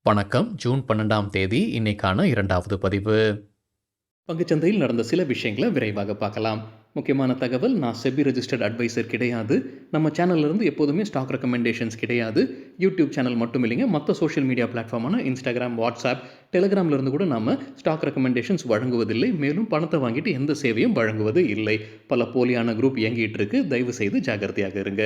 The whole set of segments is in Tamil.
வணக்கம். ஜூன் 12ஆம் தேதி இன்னைக்கான 2வது பதிவு. பங்குச்சந்தையில் நடந்த சில விஷயங்களை விரைவாக பார்க்கலாம். முக்கியமான தகவல், நான் செபி ரெஜிஸ்டர்ட் அட்வைசர் கிடையாது. நம்ம சேனல்ல இருந்து எப்போதுமே ஸ்டாக் ரெக்கமெண்டேஷன்ஸ் கிடையாது. யூடியூப் சேனல் மட்டும் இல்லைங்க, மற்ற சோஷியல் மீடியா பிளாட்ஃபார்மான இன்ஸ்டாகிராம், வாட்ஸ்அப், டெலிகிராம்ல இருந்து கூட நாம ஸ்டாக் ரெக்கமெண்டேஷன்ஸ் வழங்குவதில்லை. மேலும் பணத்தை வாங்கிட்டு எந்த சேவையும் வழங்குவது இல்லை. பல போலியான குரூப் இயங்கிட்டு இருக்கு. தயவு செய்து ஜாகிரதையாக இருங்க.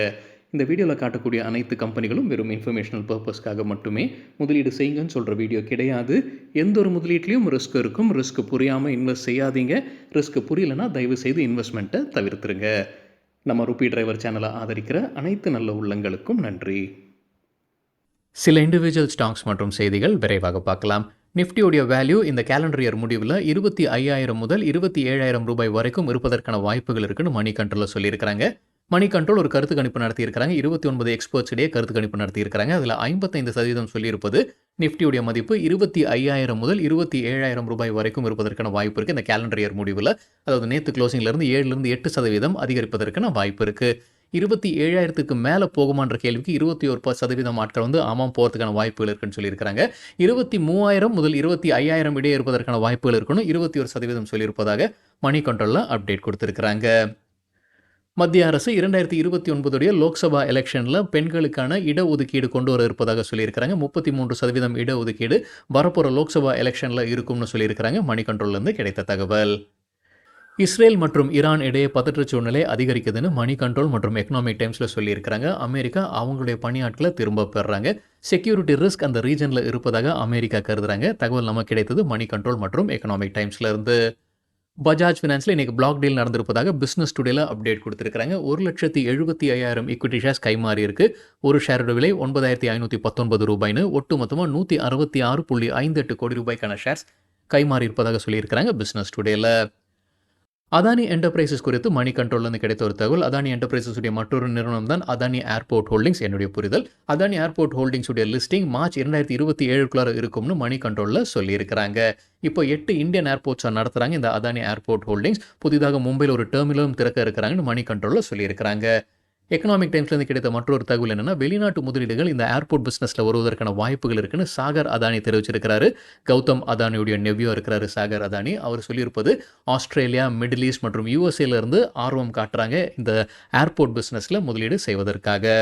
இந்த வீடியோவில் காட்டக்கூடிய அனைத்து கம்பெனிகளும் வெறும் இன்ஃபர்மேஷனல் பர்பஸ்க்காக மட்டுமே முதலீடு செய்யுங்கன்னு சொல்கிற வீடியோ கிடையாது. எந்த ஒரு முதலீட்லையும் ரிஸ்க் இருக்கும். ரிஸ்க் புரியாமல் இன்வெஸ்ட் செய்யாதீங்க. ரிஸ்க் புரியலனா தயவு செய்து இன்வெஸ்ட்மெண்ட்டை தவிர்த்துருங்க. நம்ம ருபி டிரைவர் சேனலை ஆதரிக்கிற அனைத்து நல்ல உள்ளங்களுக்கும் நன்றி. சில இண்டிவிஜுவல் ஸ்டாக்ஸ் மற்றும் செய்திகள் விரைவாக பார்க்கலாம். நிஃப்டியோடைய வேல்யூ இந்த கேலண்டர் இயர் முடிவில் 25,000 முதல் 27,000 ரூபாய் வரைக்கும் இருப்பதற்கான வாய்ப்புகள் இருக்குன்னு மணி கண்ட்ரோலில் சொல்லியிருக்கிறாங்க. மணி கண்ட்ரோல் ஒரு கருத்து கணிப்பு நடத்தியிருக்கிறாங்க. 29 எக்ஸ்பர்ட்ஸ் இடையே கருத்து கணிப்பு நடத்தியிருக்கிறாங்க. அதில் 55% சொல்லியிருப்பது நிஃப்டியுடைய மதிப்பு 25,000 முதல் 27,000 ரூபாய் வரைக்கும் இருப்பதற்கான வாய்ப்பு இருக்குது இந்த கேலண்டர் இயர் முடிவில். அதாவது நேற்று க்ளோசிங்லேருந்து 7லிருந்து 8% அதிகரிப்பதற்கான வாய்ப்பு இருக்குது. 27,000க்கு மேலே போகுமான்ற கேள்விக்கு 21% ஆட்கள் ஆமாம் போகிறதுக்கான வாய்ப்புகள் இருக்குன்னு சொல்லியிருக்கிறாங்க. 23,000 முதல் 25,000 இடையே இருப்பதற்கான வாய்ப்புகள் இருக்குன்னு 21% சொல்லியிருப்பதாக மணி கண்ட்ரோலில் அப்டேட் கொடுத்துருக்குறாங்க. மத்திய அரசு 2029 லோக்சபா எலெக்ஷனில் பெண்களுக்கான இடஒதுக்கீடு கொண்டு வர இருப்பதாக சொல்லியிருக்கிறாங்க. 33% இடஒதுக்கீடு வரப்போகிற லோக்சபா எலெக்ஷனில் இருக்கும்னு சொல்லியிருக்கிறாங்க. மணி கண்ட்ரோல்லேருந்து கிடைத்த தகவல். இஸ்ரேல் மற்றும் ஈரான் இடையே பதற்ற சூழ்நிலை அதிகரிக்குதுன்னு மணி கண்ட்ரோல் மற்றும் எக்கனாமிக் டைம்ஸில் சொல்லியிருக்கிறாங்க. அமெரிக்கா அவங்களுடைய பணியாட்களை திரும்ப பெறுறாங்க. செக்யூரிட்டி ரிஸ்க் அந்த ரீஜனில் இருப்பதாக அமெரிக்கா கருதுறாங்க. தகவல் நமக்கு கிடைத்தது மணி கண்ட்ரோல் மற்றும் எக்கனாமிக் டைம்ஸில் இருந்து. பஜாஜ் ஃபினான்ஸில் இன்றைக்கி பிளாக் டீல் நடந்திருப்பதாக பிஸ்னஸ் டுடேல அப்டேட் கொடுத்துருக்காங்க. 1,75,000 ஈக்விட்டி ஷேர்ஸ் கைமாறி இருக்கு. ஒரு ஷேரோட விலை 9,519 ரூபாய்னு ஒட்டு மொத்தமாக 166.58 கோடி ரூபாய்க்கான ஷேர்ஸ் கைமாறி இருப்பதாக சொல்லியிருக்கிறாங்க பிஸ்னஸ் டுடேல. அதானி என்டர்பிரைசஸ் குறித்து மணி கண்ட்ரோல்லேருந்து கிடைத்த ஒரு தகவல். அதானி என்டர்பிரைசஸ் உடைய மற்றொரு நிறுவனம் தான் அதானி ஏர்போர்ட் ஹோல்டிங்ஸ். என்னுடைய புரிதல், அதானி ஏர்போர்ட் ஹோல்டிங்ஸ் உடைய லிஸ்டிங் மார்ச் 2027 இருக்கும்னு மணி கண்ட்ரோலில் சொல்லியிருக்கிறாங்க. இப்போ 8 இந்தியன் ஏர்போர்ட்ஸை நடத்துகிறாங்க இந்த அதானி ஏர்போர்ட் ஹோல்டிங்ஸ். புதிதாக மும்பையில் ஒரு டெர்மினலும் திறக்க இருக்கிறாங்கன்னு மணி கண்ட்ரோலில் சொல்லியிருக்கிறாங்க. எக்கனாமிக் டைம்ஸ்லேருந்து கிடைத்த மற்றொரு தகவல் என்னன்னா, வெளிநாட்டு முதலீடுகள் இந்த ஏர்போர்ட் பிஸ்னஸில் வருவதற்கான வாய்ப்புகள் இருக்குன்னு சாகர் அதானி தெரிவிச்சிருக்கிறாரு. கௌதம் அதானியுடைய நெவ்யூ இருக்கிறாரு சாகர் அதானி. அவர் சொல்லியிருப்பது ஆஸ்திரேலியா, மிடில் ஈஸ்ட் மற்றும் யூஎஸ்ஏல இருந்து ஆர்வம் காட்டுறாங்க இந்த ஏர்போர்ட் பிஸ்னஸில் முதலீடு செய்வதற்காக.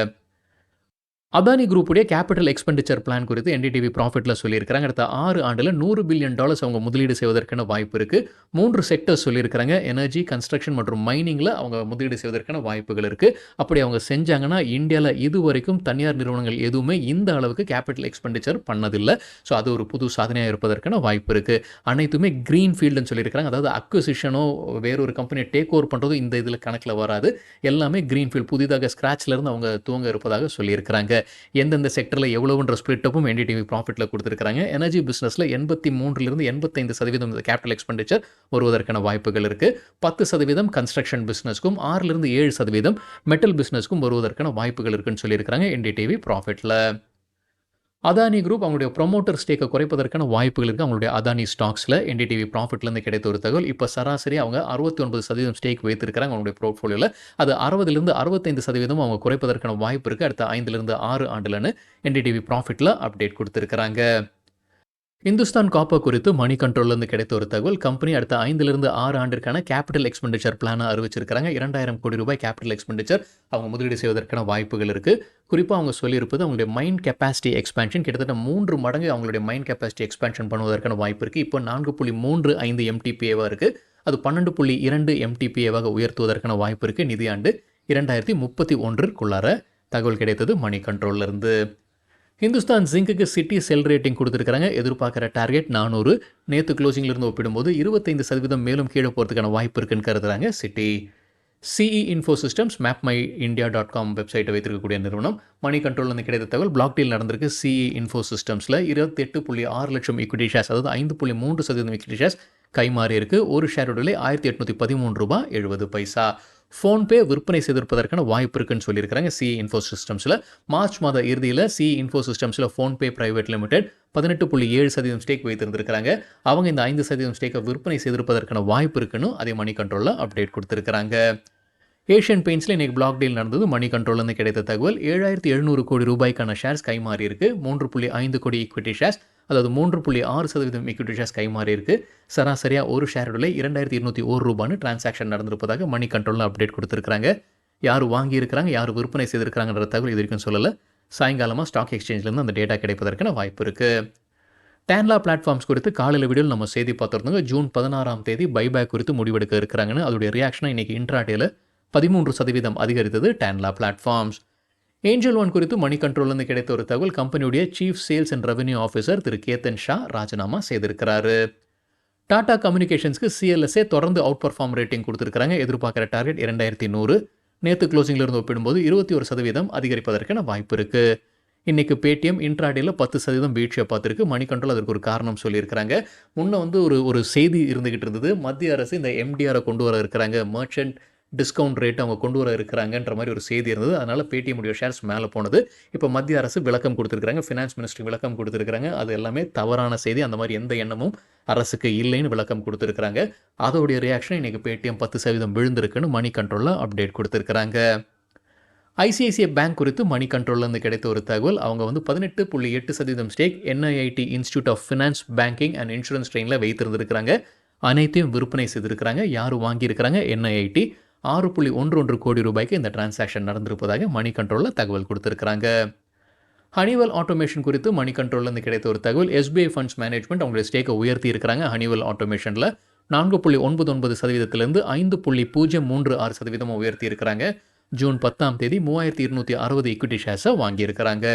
அதானி குரூப்புடைய கேபிட்டல் எக்ஸ்பெண்டிச்சர் பிளான் குறித்து என்டிடிவி ப்ராஃபிட்டில் சொல்லியிருக்கிறாங்க. அடுத்த 6 ஆண்டில் $100 பில்லியன் அவங்க முதலீடு செய்வதற்கான வாய்ப்பு இருக்குது. 3 செக்டர்ஸ் சொல்லியிருக்கிறாங்க. எனர்ஜி, கன்ஸ்ட்ரக்ஷன் மற்றும் மைனிங்கில் அவங்க முதலீடு செய்வதற்கான வாய்ப்புகள் இருக்குது. அப்படி அவங்க செஞ்சாங்கன்னா இந்தியாவில் இதுவரைக்கும் தனியார் நிறுவனங்கள் எதுவுமே இந்த அளவுக்கு கேபிட்டல் எக்ஸ்பெண்டிச்சர் பண்ணதில்லை. ஸோ அது ஒரு புது சாதனையாக இருப்பதற்கான வாய்ப்பு இருக்குது. அனைத்துமே க்ரீன் ஃபீல்டுன்னு சொல்லியிருக்கிறாங்க. அதாவது அக்விசிஷனோ வேறொரு கம்பெனியை டேக் ஓவர் பண்ணுறதோ இந்த இதில் கணக்கில் வராது. எல்லாமே க்ரீன் ஃபீல்டு, புதிதாக ஸ்க்ராட்ச்லேருந்து அவங்க துவங்க இருப்பதாக சொல்லியிருக்கிறாங்க. எந்தெந்த செக்டரில் எவ்வளவுன்ற ஸ்பிளிட்டப்பும் என்டிடிவி ப்ராஃபிட்டில் கொடுத்துருக்காங்க. எனர்ஜி பிஸ்னஸில் 83லிருந்து 85% கேபிட்டல் எக்ஸ்பெண்டிச்சர் வருவதற்கான வாய்ப்புகள் இருக்குது. 10% கன்ஸ்ட்ரக்ஷன் பிஸ்னஸ்க்கும் 6லிருந்து 7% மெட்டல் பிஸ்னஸ்க்கும் வருவதற்கான வாய்ப்புகள் இருக்குன்னு சொல்லியிருக்கிறாங்க என்டிடிவி ப்ராஃபிட்டில். அதானி குரூப் அவங்களுடைய ப்ரொமோட்டர் ஸ்டேக்கை குறைப்பதற்கான வாய்ப்புகள் இருக்குது அவங்களுடைய அதானி ஸ்டாக்ஸில். என்டிடிவி ப்ராஃபிட்லேருந்து கிடைத்த ஒரு தகவல். இப்போ சராசரி அவங்க 69% ஸ்டேக் வைத்திருக்கிறாங்க அவங்களுடைய போர்ட்ஃபோலியோவில். அது 60லிருந்து 65% அவங்க குறைப்பதற்கான வாய்ப்பு இருக்குது அடுத்த 5லிருந்து 6 ஆண்டுலன்னு என்டிடிவி ப்ராஃபிட்டில் அப்டேட் கொடுத்துருக்குறாங்க. இந்துஸ்தான் காப்பர் குறித்து மணி கண்ட்ரோல்லேருந்து கிடைத்த ஒரு தகவல். கம்பெனி அடுத்த 5லிருந்து 6 ஆண்டிற்கான கேபிட்டல் எக்ஸ்பெண்டிச்சர் பிளானை அறிவிச்சிருக்கிறாங்க. 2,000 கோடி ரூபாய் கேபிட்டல் எக்ஸ்பெண்டிச்சர் அவங்க முதலீடு செய்வதற்கான வாய்ப்புகள் இருக்குது. குறிப்பாக அவங்க சொல்லியிருப்பது அவங்களுடைய மைன் கெப்பாசிட்டி எக்ஸ்பேன்ஷன் கிட்டத்தட்ட 3 மடங்கு அவங்களுடைய மைன் கெப்பாசிட்டி எக்ஸ்பேன்ஷன் பண்ணுவதற்கான வாய்ப்பு இருக்குது. இப்போ 4.35 MTPAவாக இருக்குது. அது 12.2 MTPAவாக உயர்த்துவதற்கான வாய்ப்பு இருக்குது நிதியாண்டு 2031க்குள்ளார. தகவல் கிடைத்தது மணி கண்ட்ரோல்லேருந்து. ஹிந்துஸ்தான் ஜிங்க்குக்கு சிட்டி செல் ரேட்டிங் கொடுத்துருக்காங்க. எதிர்பார்க்குற டார்கெட் 400. நேற்று க்ளோசிங்லேருந்து ஒப்பிடும்போது 25% மேலும் கீழே போகிறதுக்கான வாய்ப்பு இருக்குன்னு கருதுறாங்க Citi. CE info systems mapmyindia.com வெப்சைட்டை வைத்திருக்கக்கூடிய நிறுவனம். மணி கண்ட்ரோல்லேருந்து கிடைத்த தகவல். பிளாக் டீல் நடந்திருக்கு சிஇ இன்ஃபோ சிஸ்டம்ஸில். 28.6 லட்சம் ஈக்விட்டி ஷேர்ஸ், அதாவது 5.3% ஈக்விட்டி ஷேர்ஸ் கைமாறி இருக்குது. ஒரு ஷேரோட விலை $1,813.70. ஃபோன்பே விற்பனை செய்திருப்பதற்கான வாய்ப்பு இருக்குன்னு சொல்லியிருக்கிறாங்க சிஇ இன்ஃபோ சிஸ்டம்ஸில். மார்ச் மாத இறுதியில் சிஇ இன்ஃபோ சிஸ்டம்ஸில் ஃபோன்பே பிரைவேட் லிமிடெட் 18.7% ஸ்டேக் வைத்திருந்திருக்கிறாங்க. அவங்க இந்த 5% ஸ்டேக்கை விற்பனை செய்திருப்பதற்கான வாய்ப்பு இருக்குன்னு அதே மணி கண்ட்ரோலில் அப்டேட் கொடுத்துருக்குறாங்க. ஏஷியன் பெயிண்ட்ஸில் இன்றைக்கி பிளாக் டீல் நடந்தது. மணி கண்ட்ரோல்லேருந்து கிடைத்த தகவல் 7,700 கோடி ரூபாய்க்கான ஷேர்ஸ் கைமாறி இருக்கு. 3.5 கோடி ஈக்விட்டி ஷேர்ஸ், அதாவது 3.6% ஈக்விட்டி ஷேர்ஸ் கைமாறி இருக்கு. சராசரியாக ஒரு ஷேர் விலை 2,201 ரூபான்னு டிரான்சாக்ஷன் நடந்திருப்பதாக மணி கண்ட்ரோலில் அப்டேட் கொடுத்துருக்காங்க. யார் வாங்கியிருக்கிறாங்க, யார் விற்பனை செய்திருக்கிறாங்கன்ற தகவல் இது வரைக்கும் சொல்லலை. சாயங்காலமாக ஸ்டாக் எக்ஸ்சேஞ்சிலேருந்து அந்த டேட்டா கிடைப்பதற்கான வாய்ப்பு இருக்குது. டேன்லா பிளாட்ஃபார்ம்ஸ் குறித்து காலையில் வீடியோவில் நம்ம செய்தி பார்த்துருந்தோங்க. ஜூன் 16ஆம் தேதி பைபேக் குறித்து முடிவெடுக்க இருக்கிறாங்கன்னு. அதோடைய ரியாக்ஷனாக இன்றைக்கி இன்ட்ராடேல 13% அதிகரித்தது டேன்லா பிளாட்ஃபார்ம்ஸ். ஏஞ்சல் ஒன் குறித்து மணி கண்ட்ரோல்லேருந்து கிடைத்த ஒரு தகவல், கம்பெனியுடைய chief sales and revenue officer திரு கேத்தன் ஷா ராஜினாமா செய்திருக்கிறாரு. டாடா கம்யூனிகேஷன்ஸ்க்கு சிஎல்எஸ்ஏ தொடர்ந்து அவுட் பர்ஃபார்ம் ரேட்டிங் கொடுத்துருக்காங்க. எதிர்பார்க்குற டார்கெட் 2100. நேற்று க்ளோசிங்கில் இருந்து ஒப்பிடும்போது 21% அதிகரிப்பதற்கான வாய்ப்பு இருக்குது. இன்றைக்கி பேடிஎம் இன்ட்ராடேல 10% வீழ்ச்சியை பார்த்துருக்கு. மணி கண்ட்ரோல் அதற்கு ஒரு காரணம் சொல்லியிருக்கிறாங்க. முன்ன ஒரு செய்தி இருந்துகிட்டு இருந்தது, மத்திய அரசு இந்த எம்டிஆரை கொண்டு வர இருக்கிறாங்க, மர்ச்சன்ட் டிஸ்கவுண்ட் ரேட் அவங்க கொண்டு வர இருக்கிறாங்கன்ற மாதிரி ஒரு செய்தி இருந்தது. அதனால் பேடிஎம்முடைய ஷேர்ஸ் மேலே போனது. இப்போ மத்திய அரசு விளக்கம் கொடுத்துருக்காங்க, ஃபினான்ஸ் மினிஸ்ட்ரி விளக்கம் கொடுத்துருக்காங்க. அது எல்லாமே தவறான செய்தி, அந்த மாதிரி எந்த எண்ணமும் அரசுக்கு இல்லைன்னு விளக்கம் கொடுத்துருக்காங்க. அதோடைய ரியாக்ஷன் இன்றைக்கி பேடிஎம் 10% விழுந்திருக்குன்னு மணி கண்ட்ரோலில் அப்டேட் கொடுத்துருக்காங்க. ஐசிஐசிஐ பேங்க் குறித்து மணி கண்ட்ரோல்லேருந்து கிடைத்த ஒரு தகவல், அவங்க 18.8% stake NIIT institute of finance banking and insurance ட்ரெயினில் வைத்திருந்திருக்கிறாங்க. அனைத்தையும் விற்பனை செய்திருக்கிறாங்க. யார் வாங்கியிருக்கிறாங்க? என்ஐஐடி. 6.11 கோடி ரூபாய்க்கு இந்த டிரான்சாக்ஷன் நடந்திருப்பதாக மணி கண்ட்ரோலில் தகவல் கொடுத்துருக்காங்க. ஹனிவெல் ஆட்டோமேஷன் குறித்து மணி கண்ட்ரோல்லேருந்து கிடைத்த ஒரு தகவல், எஸ்பிஐ ஃபண்ட்ஸ் மேனேஜ்மெண்ட் அவங்களுடைய ஸ்டேக்கை உயர்த்தி இருக்கிறாங்க. ஹனிவெல் ஆட்டோமேஷனில் 4.99%லேருந்து 5.036% உயர்த்தி இருக்கிறாங்க. ஜூன் 10ஆம் தேதி 3260 ஈக்விட்டி ஷேர்ஸை வாங்கியிருக்கிறாங்க.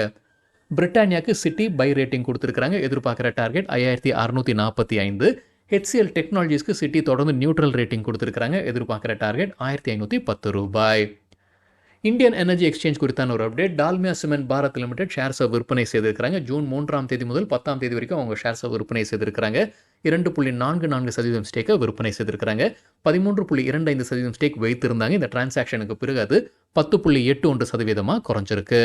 பிரிட்டானியாவுக்கு சிட்டி பை ரேட்டிங் கொடுத்துருக்காங்க. எதிர்பார்க்குற டார்கெட் 5645. ஹெச்சிஎல் டெக்னாலஜிஸ்க்கு சிட்டி தொடர்ந்து நியூட்ரல் ரேட்டிங் கொடுத்துருக்காங்க. எதிர்பார்க்குற டார்கெட் 1510 ரூபாய். இந்தியன் எனர்ஜி எக்ஸ்சேஞ்ச் குறித்தான ஒரு update, Dalmia cement Bharat limited ஷேர்ஸை விற்பனை செய்திருக்கிறாங்க. ஜூன் 3ஆம் தேதி முதல் 10ஆம் தேதி வரைக்கும் அவங்க ஷேர்ஸை விற்பனை செய்திருக்கிறாங்க. 2.44% ஸ்டேக்கை விற்பனை செய்திருக்கிறாங்க. 13.25% ஸ்டேக் வைத்திருந்தாங்க. இந்த டிரான்சாக்ஷனுக்கு பிறகு அது 10.81% குறைஞ்சிருக்கு.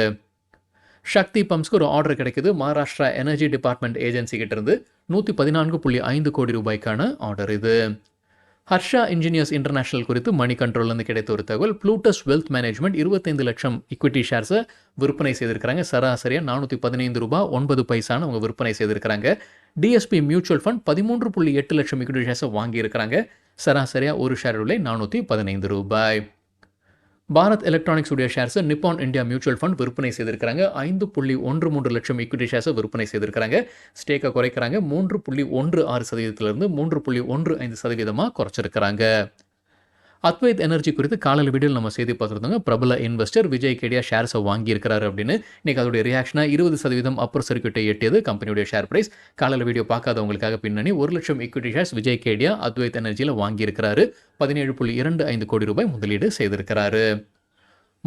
சக்தி பம்ப்ஸ்க்கு ஒரு ஆர்டர் கிடைக்குது. மகாராஷ்டிரா எனர்ஜி டிபார்ட்மெண்ட் ஏஜென்சி கிட்ட இருந்து 114.5 கோடி ரூபாய்க்கான ஆர்டர் இது. ஹர்ஷா இன்ஜினியர்ஸ் இன்டர்நேஷனல் குறித்து மணி கண்ட்ரோல்லேருந்து கிடைத்த ஒரு தகவல், ப்ளூட்டஸ் வெல்த் மேனேஜ்மெண்ட் 25 லட்சம் ஈக்விட்டி ஷேர்ஸை விற்பனை செய்திருக்கிறாங்க. சராசரியாக 415 ரூபாய் 9 பைசான்னு அவங்க விற்பனை செய்திருக்கிறாங்க. டிஎஸ்பி மியூச்சுவல் ஃபண்ட் 13.8 லட்சம் ஈக்விட்டி ஷேர்ஸை வாங்கியிருக்கிறாங்க. சராசரியாக ஒரு ஷேர் விலை 415 ரூபாய். பாரத் எலக்ட்ரானிக்ஸ் உடைய ஷேர்ஸை நிப்பான் இந்தியா மியூச்சுவல் ஃபண்ட் விற்பனை செய்திருக்கிறாங்க. 5.13 லட்சம் ஈக்விட்டி ஷேர்ஸை விற்பனை செய்திருக்கிறாங்க. ஸ்டேக்கை குறைக்கிறாங்க. 3.16%லிருந்து 3.15% குறைச்சிருக்கிறாங்க. அத்வைத் எனர்ஜி குறித்து காலையில் வீடியோவில் நம்ம செய்தி பார்த்துருந்தோங்க. பிரபல இன்வெஸ்டர் விஜய் கேடியா ஷேர்ஸை வாங்கியிருக்கிறாரு அப்படின்னு. இன்றைக்கி அதோடைய ரியாக்ஷனாக 20% அப்பர் சர்க்கியூட்டை எட்டியது கம்பெனியுடைய ஷேர் பிரைஸ். காலையில் வீடியோ பார்க்காதவங்களுக்காக பின்னணி 1 லட்சம் ஈக்விட்டி ஷேர்ஸ் விஜய் கேடியா அத்வைத் எனர்ஜியில் வாங்கியிருக்கிறாரு. 17.25 கோடி ரூபாய் முதலீடு செய்திருக்கிறாரு.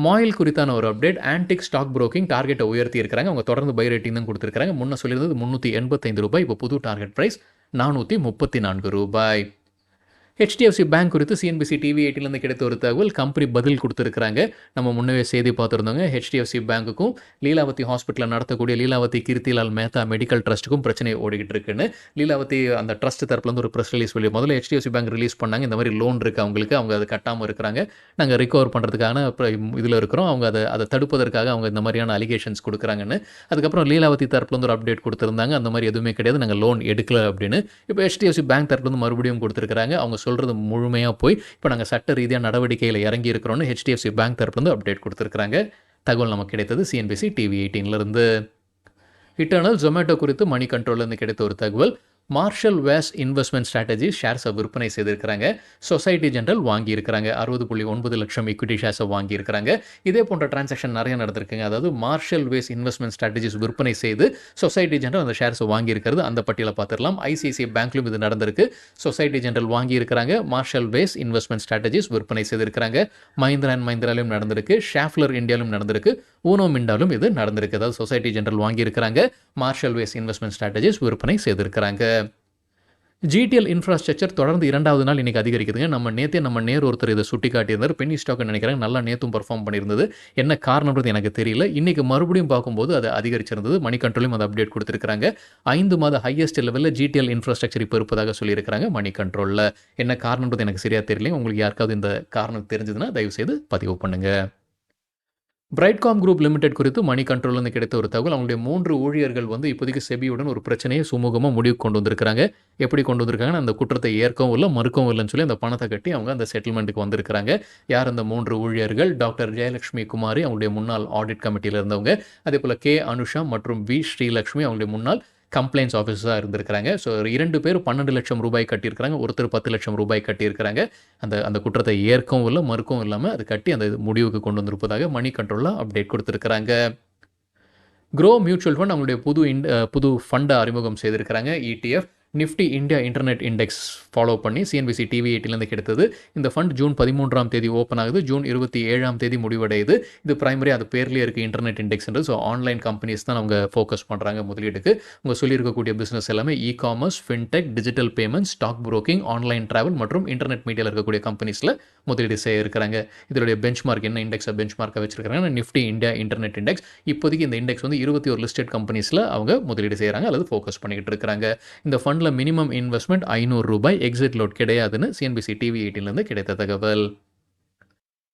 மாயில் குறித்தான ஒரு அப்டேட், ஆன்டிக் ஸ்டாக் புரோக்கிங் டார்கெட்டை உயர்த்தி இருக்கிறாங்க. அவங்க தொடர்ந்து பை ரேட்டிங் தான் கொடுத்துருக்காங்க. முன்ன சொல்லியிருந்தது 385 ரூபாய், இப்போ புது டார்கெட் பிரைஸ் 434 ரூபாய். ஹெச்டிஎஃப்சி பேங்க் குறித்து சிஎன்பிசி டிவி 8லேருந்து கிடைத்த ஒரு தகவல், கம்பெனி பதில் கொடுத்துருக்காங்க. நம்ம முன்னவே செய்தி பார்த்துருந்தோங்க. ஹெச்டிஎஃப்சி பேங்க்குக்கும் லீலாவதி ஹாஸ்பிட்டலில் நடத்தக்கூடிய லீலாவதி கீர்த்திலால் மேத்தா மெடிக்கல் ட்ரஸ்ட்டுக்கும் பிரச்சனை ஓடிக்கிட்டு இருக்குன்னு லீலாவதி அந்த ட்ரஸ்ட் தரப்புலேருந்து ஒரு ப்ரெஸ் ரிலீஸ் சொல்லி முதல்ல ஹெச்டிஎஃப்சி பேங்க் ரிலீஸ் பண்ணாங்க. இந்த மாதிரி லோன் இருக்குது அவங்களுக்கு, அவங்க அதை கட்டாமல் இருக்கிறாங்க, நாங்கள் ரிகவர் பண்ணுறதுக்கான இதில் இருக்கிறோம், அவங்க அதை தடுப்பதற்காக அவங்க இந்த மாதிரியான அலிகேஷன்ஸ் கொடுக்குறாங்கன்னு. அதுக்கப்புறம் லீலாவதி தரப்புலேருந்து ஒரு அப்டேட் கொடுத்துருந்தாங்க, அந்த மாதிரி எதுவுமே கிடையாது, நாங்கள் லோன் எடுக்கல அப்படின்னு. இப்போ ஹெச்டிஎஃப்சி பேங்க் தரப்புலேருந்து மறுபடியும் கொடுத்துருக்காங்க. அவங்க சொல்கிறது முழுமையாக போய் இப்போ நாங்கள் சட்ட ரீதியாக நடவடிக்கையில் இறங்கி இருக்கிறோன்னு ஹெச்டிஎஃப்சி பேங்க் தரப்புலேருந்து அப்டேட் கொடுத்துருக்காங்க. தகவல் நமக்கு கிடைத்தது சிஎன்பிசி டிவி 18லேருந்து. இட்டர்னல் ஜொமேட்டோ குறித்து மணி கண்ட்ரோல்லேருந்து கிடைத்த ஒரு தகவல், மார்ஷல் வேஸ் இன்வெஸ்ட்மெண்ட் ஸ்ட்ராட்டஜி ஷேர்ஸை விற்பனை செய்திருக்கிறாங்க. சொசைட்டி ஜெனரல் வாங்கியிருக்கிறாங்க. 60.9 லட்சம் ஈக்விட்டி ஷேர்ஸை வாங்கியிருக்கிறாங்க. இதே போன்ற டிரான்சாக்ஷன் நிறைய நடந்திருக்குங்க. அதாவது மார்ஷல் வேஸ் இன்வெஸ்ட்மெண்ட் ஸ்ட்ராட்டஜிஸ் விற்பனை செய்து சொசைட்டி ஜெனரல் அந்த ஷேர்ஸை வாங்கியிருக்கிறது. அந்த பட்டியலை பார்த்துடலாம். ஐசிஐசிஐ பேங்க்லையும் இது நடந்திருக்கு. சொசைட்டி ஜெனரல் வாங்கியிருக்கிறாங்க. மார்ஷல் வேஸ் இன்வெஸ்ட்மெண்ட் ஸ்ட்ராட்டஜிஸ் விற்பனை செய்திருக்கிறாங்க. மஹிந்திரா அண்ட் மஹிந்திராலையும் நடந்திருக்கு. ஷாஃப்லர் இந்தியாவிலும் நடந்திருக்கு. ஊனோ மிண்டாலும் இது நடந்திருக்கு. அதாவது சொசைட்டி ஜெனரல் வாங்கியிருக்கிறாங்க. மார்ஷல் வேஸ் இன்வெஸ்ட்மெண்ட் ஸ்ட்ராட்டஜிஸ் விற்பனை செய்திருக்கிறாங்க. ஜிடிஎல் இன்ஃப்ராஸ்ட்ரக்சர் தொடர்ந்து 2வது நாள் இன்னைக்கு அதிகரிக்குதுங்க. நம்ம நேர் ஒருத்தர் இத சுட்டிக்காட்டியிருந்தார். பென்னி ஸ்டாக்ன்னு நெனைக்கிறேன். நல்லா நேத்தும் பெர்ஃபார்ம் பண்ணியிருந்தது. என்ன காரணம்ன்றது எனக்கு தெரியல. இன்னைக்கு மறுபடியும் பார்க்கும்போது அது அதிகரிச்சிருந்தது. மணி கண்ட்ரோலும் அந்த அப்டேட் குடுத்திருக்காங்க. 5 மாத ஹையஸ்ட் லெவல்ல ஜிடிஎல் இன்ஃப்ராஸ்ட்ரக்சர் இப்ப இருப்பதாக சொல்லியிருக்கிறாங்க மணி கண்ட்ரோல்ல. என்ன காரணம்ன்றது எனக்கு சரியா தெரியல. உங்களுக்கு யாருக்காவது இந்த காரணம் தெரிஞ்சதுன்னா தயவுசெய்து பதிவு பண்ணுங்க. பிரைட்காம் குரூப் லிமிடெட் குறித்து மணி கண்ட்ரோல்லேருந்து கிடைத்த ஒரு தகவல். அவங்களுடைய 3 ஊழியர்கள் இப்போதைக்கு செபியுடன் ஒரு பிரச்சனையை சுமூகமா முடிவுக்கு கொண்டு வந்திருக்கிறாங்க. எப்படி கொண்டு வந்திருக்காங்கன்னா, அந்த குற்றத்தை ஏற்கவும் இல்ல, மறுக்கவும் இல்லன்னு சொல்லி அந்த பணத்த கட்டி அவங்க அந்த செட்டில்மென்ட்க்கு வந்திருக்கிறாங்க. யார் அந்த 3 ஊழியர்கள்? டாக்டர் ஜெயலட்சுமி குமாரி, அவங்களுடைய முன்னாள் ஆடிட் கமிட்டியில இருந்தவங்க. அதேபோல கே. அனுஷா மற்றும் வி. ஸ்ரீலட்சுமி அவங்களுடைய முன்னாள் கம்ப்ளைண்ட்ஸ் ஆஃபீஸரா இருந்திருக்கிறாங்க. ஸோ 2 பேர் ₹12,00,000 கட்டியிருக்கிறாங்க. ஒருத்தர் ₹10,00,000 கட்டியிருக்கிறாங்க. அந்த அந்த குற்றத்தை ஏற்கவும் இல்ல, மறுக்கவும் இல்லாம அத கட்டி அந்த முடிவுக்கு கொண்டு வந்திருப்பதாக மணி கண்ட்ரோல்ல அப்டேட் குடுத்திருக்கிறாங்க. க்ரோ மியூச்சுவல் ஃபண்ட் அவங்களுடைய புது ஃபண்ட அறிமுகம் செய்திருக்கிறாங்க. ETF Nifty India internet index follow பண்ணி சிஎன்பிசி டிவி 8லேருந்து கிடைத்தது. இந்த ஃபண்ட் ஜூன் 13ஆம் தேதி ஓப்பன் ஆகுது. ஜூன் 27ஆம் தேதி முடிவடையுது. இது பிரைமரி அது பேர்லயே இருக்கு இன்டர்நெட் இண்டெக்ஸ்ன்றது. ஸோ ஆன்லைன் கம்பெனிஸ் தான் அவங்க ஃபோக்கஸ் பண்றாங்க முதலீடுக்கு. அவங்க சொல்லியிருக்கக்கூடிய பிசினஸ் எல்லாமே e-commerce, fintech, digital payments, stock broking, online travel மற்றும் இன்டர்நெட் மீடியால இருக்கக்கூடிய கம்பெனிஸ்ல முதலீடு செய்ய இருக்கிறாங்க. இதனுடைய பெஞ்ச்மார்க் என்ன இண்டெக்ஸை பெஞ்ச்மார்க்கா வச்சிருக்காங்கன்னா நிஃப்டி இந்தியா இன்டர்நெட் இண்டெக்ஸ். இப்போதைக்கு இந்த இண்டெக்ஸ் 21 லிஸ்டட் கம்பெனிஸ்ல அவங்க முதலீடு செய்றாங்க அல்லது ஃபோக்கஸ் பண்ணிக்கிட்டு இருக்காங்க. இந்த ஃபண்ட்ல மினிமம் இன்வெஸ்ட்மெண்ட் ₹500 எக்ஸிட் லோட் கிடையாதுன்னு சிஎன்பிசி டிவி 18லேருந்து கிடைத்த தகவல்.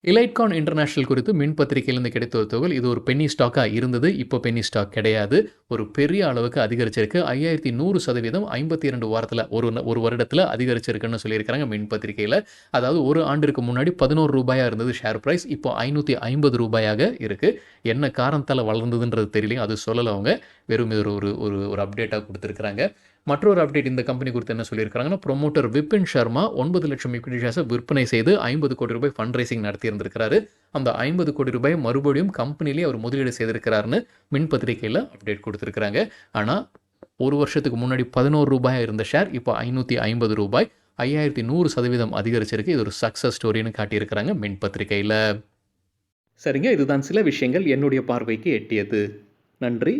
எலைட்கான் இன்டர்நேஷனல் குறித்து மின் பத்திரிகையிலிருந்து கிடைத்த ஒரு தகவல். இது ஒரு பென்னி ஸ்டாக்கா இருந்தது. இப்போ பென்னி ஸ்டாக் கிடையாது. ஒரு பெரிய அளவுக்கு அதிகரிச்சிருக்கு. 5100% 52 வாரத்துல ஒரு வருடத்துல அதிகரிச்சிருக்குன்னு சொல்லியிருக்கிறாங்க மின் பத்திரிகையில. அதாவது ஒரு ஆண்டிற்கு முன்னாடி ₹11 இருந்தது ஷேர் பிரைஸ். இப்போ ₹550 இருக்கு. என்ன காரணத்தால வளர்ந்ததுன்றது தெரியலைங்க. அது சொல்லல அவங்க. வெறும் இது ஒரு ஒரு ஒரு அப்டேட்டா குடுத்திருக்கிறாங்க. மற்றொரு அப்டேட் இந்த கம்பெனி குறித்து என்ன சொல்லியிருக்கிறாங்கன்னா, புரமோட்டர் விபின் சர்மா 9,00,000 ஈக்விட்டி ஷேர்ஸை விற்பனை செய்து ₹50 கோடி ஃபண்ட் ரைசிங் நடத்தியிருந்திருக்கிறாரு. அந்த ₹50 கோடி மறுபடியும் கம்பெனியிலே அவர் முதலீடு செய்திருக்கிறார்னு மின் பத்திரிகையில அப்டேட் குடுத்திருக்கிறாங்க. ஆனா, ஒரு வருஷத்துக்கு முன்னாடி ₹11 இருந்த ஷேர் இப்போ ₹550 5100% அதிகரிச்சிருக்கு. இது ஒரு சக்சஸ் ஸ்டோரின்னு காட்டியிருக்கிறாங்க மின் பத்திரிகையில. சரிங்க, இதுதான் சில விஷயங்கள் என்னுடைய பார்வைக்கு எட்டியது. நன்றி,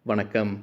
வணக்கம்.